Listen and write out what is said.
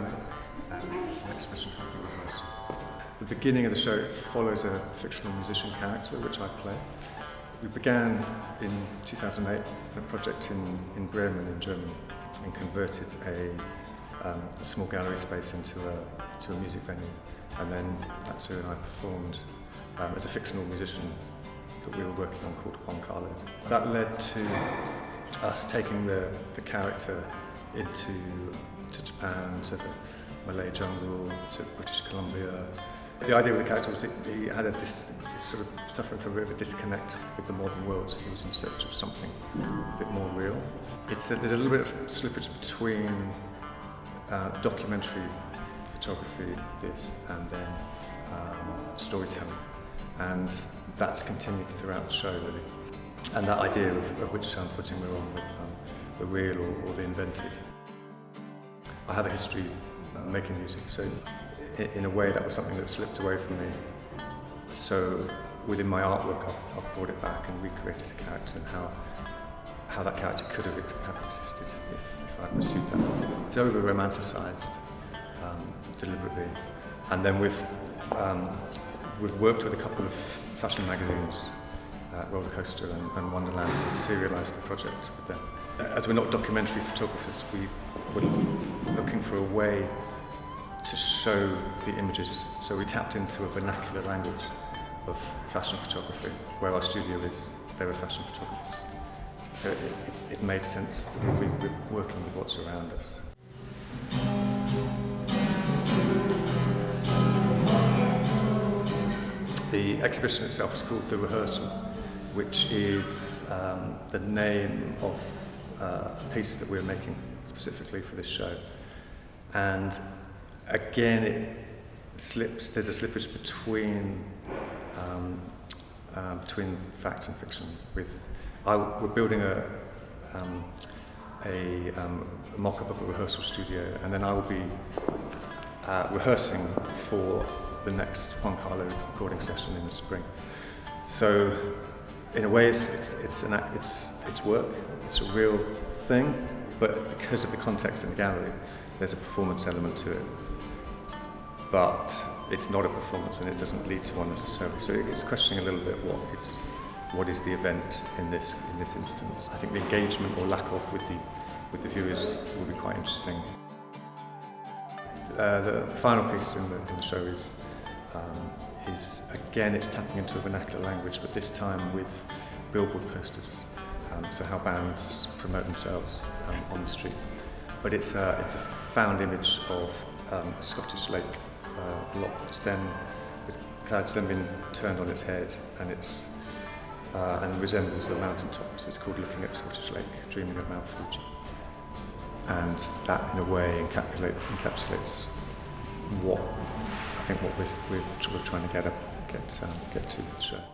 Golden, and it's an exhibition called Rehearsal. The beginning of the show follows a fictional musician character, which I play. We began in 2008 a project in Bremen in Germany and converted a small gallery space into a music venue. And then Natsue and I performed as a fictional musician that we were working on called Juan Carlode. That led to us taking the character to Japan, to the Malay jungle, to British Columbia. The idea of the character was he had sort of suffering from a bit of a disconnect with the modern world, so he was in search of something a bit more real. There's a little bit of slippage between documentary photography, this, and then storytelling, and that's continued throughout the show really. And that idea of which footing we're on with the real or the invented. I have a history making music, so in a way that was something that slipped away from me. So within my artwork I've brought it back and recreated a character and how that character could have existed if I pursued that. It's over-romanticised deliberately, and then we've worked with a couple of fashion magazines, Rollacoaster and Wonderland, it's a serialised project with them. As we're not documentary photographers, we were looking for a way to show the images, so we tapped into a vernacular language of fashion photography. Where our studio is, they were fashion photographers. So it made sense that we were working with what's around us. The exhibition itself is called The Rehearsal, which is the name of a piece that we're making specifically for this show. And again, there's a slippage between fact and fiction. We're building a mock-up of a rehearsal studio, and then I will be rehearsing for the next Juan Carlode recording session in the spring. So, in a way, it's work. It's a real thing, but because of the context in the gallery, there's a performance element to it. But it's not a performance, and it doesn't lead to one necessarily. So it's questioning a little bit what is the event in this instance. I think the engagement or lack of with the viewers will be quite interesting. The final piece in the show is again, it's tapping into a vernacular language, but this time with billboard posters. So how bands promote themselves on the street. But it's a found image of a Scottish lake, a lot that's then, with clouds then been turned on its head, and resembles the mountaintops. It's called Looking at Scottish Lake, Dreaming of Mount Fuji. And that, in a way, encapsulates what we're trying to get to with the show.